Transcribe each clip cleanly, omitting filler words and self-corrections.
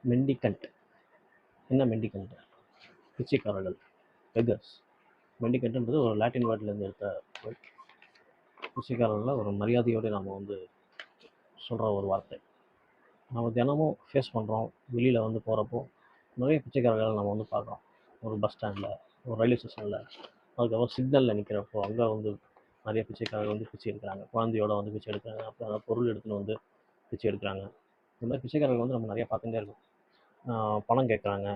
மெண்டிகண்ட். என்ன மெண்டிகண்ட்? பிச்சைக்காரர்கள், பெக்கர்ஸ். மெண்டிகண்ட்ன்றது ஒரு லாட்டின் வேர்ட்லேருந்து எடுத்த word. பிச்சைக்காரர்களை ஒரு மரியாதையோடு நாம் வந்து சொல்கிற ஒரு வார்த்தை. நம்ம தினமும் ஃபேஸ் பண்ணுறோம். வெளியில் வந்து போகிறப்போ நிறைய பிச்சைக்காரர்களை நம்ம வந்து பார்க்குறோம். ஒரு பஸ் ஸ்டாண்டில், ஒரு ரயில்வே ஸ்டேஷனில், அதுக்கப்புறம் சிக்னலில் நிற்கிறப்போ அங்கே வந்து நிறைய பிச்சைக்காரர்கள் வந்து பிச்சை எடுக்கிறாங்க. குழந்தையோட வந்து பிச்சை எடுக்கிறாங்க. அப்புறம் அதை பொருள் எடுத்துன்னு வந்து பிச்சை எடுக்கிறாங்க. இந்த மாதிரி பிச்சைக்காரர்கள் வந்து நம்ம நிறையா பார்த்துட்டே இருக்கோம். பணம் கேட்குறாங்க,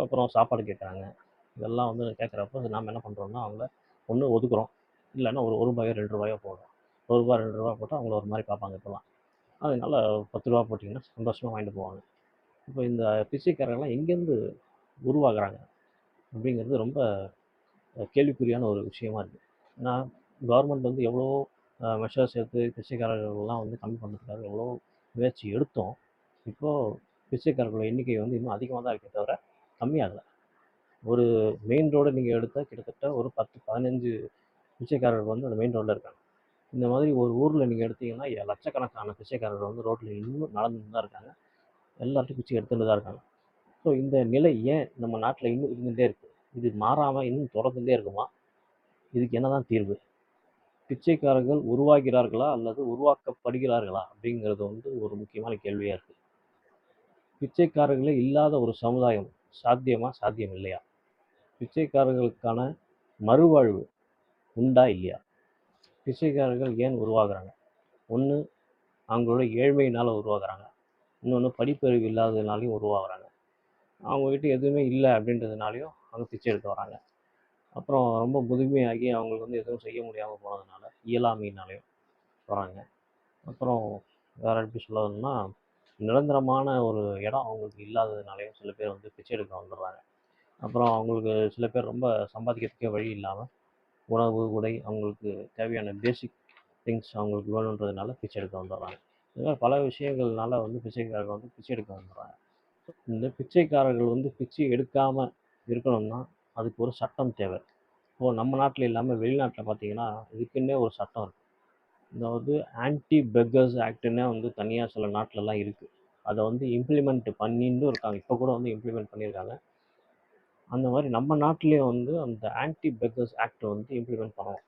அப்புறம் சாப்பாடு கேட்குறாங்க. இதெல்லாம் வந்து கேட்குறப்போ நாம் என்ன பண்ணுறோம்னா அவங்கள ஒன்று ஒதுக்குறோம், இல்லைன்னா ஒரு ரூபாயோ 2 ரூபாயோ போடுறோம். ரூபா 2 போட்டால் அவங்கள ஒரு மாதிரி பார்ப்பாங்க இப்போலாம். அதனால 10 ரூபா போட்டிங்கன்னா சந்தோஷமாக வாங்கிட்டு போவாங்க. இப்போ இந்த பிச்சைக்காரர்கள்லாம் எங்கேருந்து உருவாகுறாங்க அப்படிங்கிறது ரொம்ப கேள்விக்குறியான ஒரு விஷயமா இருக்குது. ஏன்னா கவர்மெண்ட் வந்து எவ்வளோ மெஷர்ஸ் எடுத்து பிச்சைக்காரர்கள்லாம் வந்து கம்மி பண்ணுறதுக்காக எவ்வளோ முயற்சி எடுத்தோம். இப்போது பிச்சைக்காரர்களோட எண்ணிக்கை வந்து இன்னும் அதிகமாக தான் இருக்கே தவிர கம்மியாகலை. ஒரு மெயின் ரோடை நீங்கள் எடுத்தால் கிட்டத்தட்ட ஒரு 10 15 பிச்சைக்காரர்கள் வந்து அந்த மெயின் ரோட்டில் இருக்காங்க. இந்த மாதிரி ஒரு ஊரில் நீங்கள் எடுத்தீங்கன்னா லட்சக்கணக்கான பிச்சைக்காரர்கள் வந்து ரோட்டில் இன்னும் நடந்துட்டு தான் இருக்காங்க. எல்லார்ட்டையும் பிச்சை எடுத்துகிட்டு தான் இருக்காங்க. ஸோ இந்த நிலை ஏன் நம்ம நாட்டில் இன்னும் இருந்துகிட்டே இருக்குது? இது மாறாமல் இன்னும் தொடர்ந்துட்டே இருக்குமா? இதுக்கு என்னதான் தீர்வு? பிச்சைக்காரர்கள் உருவாகிறார்களா அல்லது உருவாக்கப்படுகிறார்களா அப்படிங்கிறது வந்து ஒரு முக்கியமான கேள்வியாக இருக்குது. பிச்சைக்காரர்களே இல்லாத ஒரு சமுதாயம் சாத்தியமா, சாத்தியம் இல்லையா? பிச்சைக்காரர்களுக்கான மறுவாழ்வு உண்டா இல்லையா? பிச்சைக்காரர்கள் ஏன் உருவாகுறாங்க? ஒன்று அவங்களோட ஏழ்மையினால் உருவாகுறாங்க, இன்னொன்று படிப்பறிவு இல்லாததுனாலையும் உருவாகுறாங்க, அவங்கக்கிட்ட எதுவுமே இல்லை அப்படின்றதுனாலையும் அவங்க பிச்சை எடுக்க வராங்க. அப்புறம் ரொம்ப முதுமையாகி அவங்களுக்கு வந்து எதுவும் செய்ய முடியாமல் போனதுனால இயலாமையினாலையும் வராங்க. அப்புறம் வேறு எப்படி சொல்லணும்னா நிரந்தரமான ஒரு இடம் அவங்களுக்கு இல்லாததுனாலையும் சில பேர் வந்து பிச்சை எடுக்க வந்துடுறாங்க. அப்புறம் அவங்களுக்கு சில பேர் ரொம்ப சம்பாதிக்கிறதுக்கே வழி இல்லாமல் உணவு, உடை, அவங்களுக்கு தேவையான பேசிக் திங்ஸ் அவங்களுக்கு வேணுன்றதுனால பிச்சை எடுக்க வந்துடுறாங்க. இது மாதிரி பல விஷயங்கள்னால வந்து பிச்சைக்காரர்கள் வந்து பிச்சை எடுக்க வந்துடுறாங்க. இந்த பிச்சைக்காரர்கள் வந்து பிச்சை எடுக்காமல் இருக்கணும்னா அதுக்கு ஒரு சட்டம் தேவை. இப்போது நம்ம நாட்டில் இல்லாமல் வெளிநாட்டில் பார்த்தீங்கன்னா இதுக்குன்னே ஒரு சட்டம் இருக்குது. அதாவது ஆன்டி பெக்கர்ஸ் ஆக்ட்னே வந்து தனியாக சில நாட்டிலலாம் இருக்குது. அதை வந்து இம்ப்ளிமெண்ட் பண்ணிட்டும் இருக்காங்க. இப்போ கூட வந்து இம்ப்ளிமெண்ட் பண்ணியிருக்காங்க. அந்த மாதிரி நம்ம நாட்டிலேயும் வந்து அந்த ஆன்டி பெக்கர்ஸ் ஆக்டை வந்து இம்ப்ளிமெண்ட் பண்ணணும்.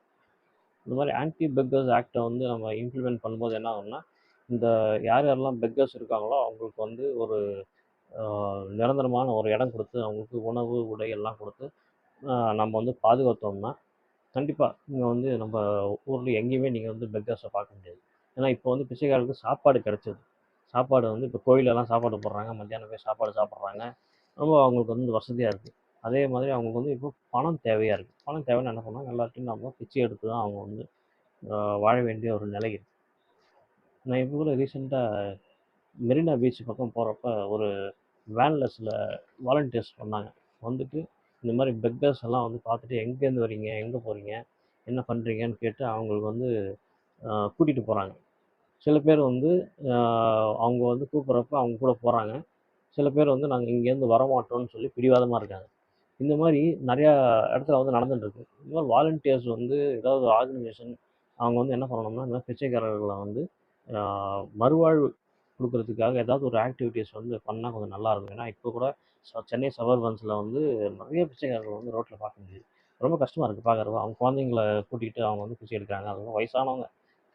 இந்த மாதிரி ஆன்டி பெக்கர்ஸ் ஆக்டை வந்து நம்ம இம்ப்ளிமெண்ட் பண்ணும்போது என்ன ஆகும்னா, இந்த யார் யாரெல்லாம் பெக்கர்ஸ் இருக்காங்களோ அவங்களுக்கு வந்து ஒரு நிரந்தரமான ஒரு இடம் கொடுத்து அவங்களுக்கு உணவு, உடை எல்லாம் கொடுத்து நம்ம வந்து பாதுகாத்தோம்னா கண்டிப்பாக இங்கே வந்து நம்ம ஊரில் எங்கேயுமே நீங்கள் வந்து பெக்கர்ஸை பார்க்க முடியாது. ஏன்னா இப்போ வந்து பிச்சைக்காரர்களுக்கு சாப்பாடு கிடச்சிது. சாப்பாடு வந்து இப்போ கோயிலெல்லாம் சாப்பாடு போடுறாங்க, மத்தியானம் போய் சாப்பாடு சாப்பிட்றாங்க. ரொம்ப அவங்களுக்கு வந்து வசதியாக இருக்குது. அதே மாதிரி அவங்களுக்கு வந்து இப்போ பணம் தேவையாக இருக்குது. பணம் தேவைன்னு என்ன பண்ணால் எல்லாத்தையும் நம்ம பிச்சை எடுத்து தான் அவங்க வந்து வாழ வேண்டிய ஒரு நிலை இருக்குது. நான் இப்போ கூட ரீசெண்டாக மெரினா பீச் பக்கம் போகிறப்ப ஒரு வேனில் சில வாலண்டியர்ஸ் வந்தாங்க. வந்துட்டு இந்த மாதிரி பெக்கர்ஸ் எல்லாம் வந்து பார்த்துட்டு எங்கேருந்து வரீங்க, எங்கே போகிறீங்க, என்ன பண்ணுறீங்கன்னு கேட்டு அவங்களுக்கு வந்து கூட்டிகிட்டு போகிறாங்க. சில பேர் வந்து அவங்க வந்து கூப்பிட்றப்ப அவங்க கூட போகிறாங்க. சில பேர் வந்து நாங்கள் இங்கேருந்து வரமாட்டோம்னு சொல்லி பிடிவாதமாக இருக்காங்க. இந்த மாதிரி நிறையா இடத்துல வந்து நடந்துட்டுருக்கு. இந்த மாதிரி வாலண்டியர்ஸ் வந்து ஏதாவது ஆர்கனைசேஷன் அவங்க வந்து என்ன பண்ணணும்னா, இந்த மாதிரி பிச்சைக்காரர்களை வந்து மறுவாழ்வு கொடுக்கறதுக்காக ஏதாவது ஒரு ஆக்டிவிட்டீஸ் வந்து பண்ணால் கொஞ்சம் நல்லாயிருக்கும். ஏன்னா இப்போ கூட சென்னை சபர்பன்ஸில் வந்து நிறைய பிச்சைக்காரர்கள் வந்து ரோட்டில் பார்க்க முடியுது. ரொம்ப கஷ்டமாக இருக்குது பார்க்குறப்ப. அவங்க குழந்தைங்கள கூட்டிகிட்டு அவங்க வந்து பிச்சை எடுக்கிறாங்க. அதுவும் வயசானவங்க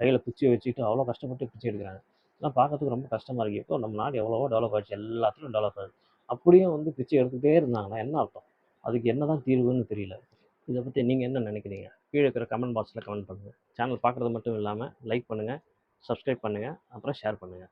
கையில் குச்சியை வச்சுக்கிட்டு அவ்வளோ கஷ்டப்பட்டு பிச்சை எடுக்கிறாங்க. இதெல்லாம் பார்க்கறதுக்கு ரொம்ப கஷ்டமாக இருக்குது. இப்போ நம்ம நாடு எவ்வளவோ டெவலப் ஆகிடுச்சு, எல்லாத்துலையும் டெவலப் ஆகுது. அப்படியே வந்து பிச்சை எடுத்துகிட்டே இருந்தாங்கன்னா என்ன அர்த்தம்? அதுக்கு என்ன தான் தீர்வுன்னு தெரியல. இதை பற்றி நீங்கள் என்ன நினைக்கிறீங்க? கீழே இருக்கிற கமெண்ட் பாக்ஸில் கமெண்ட் பண்ணுங்கள். சேனல் பார்க்குறது மட்டும் இல்லாமல் லைக் பண்ணுங்கள், சப்ஸ்கிரைப் பண்ணுங்கள், அப்புறம் ஷேர் பண்ணுங்கள்.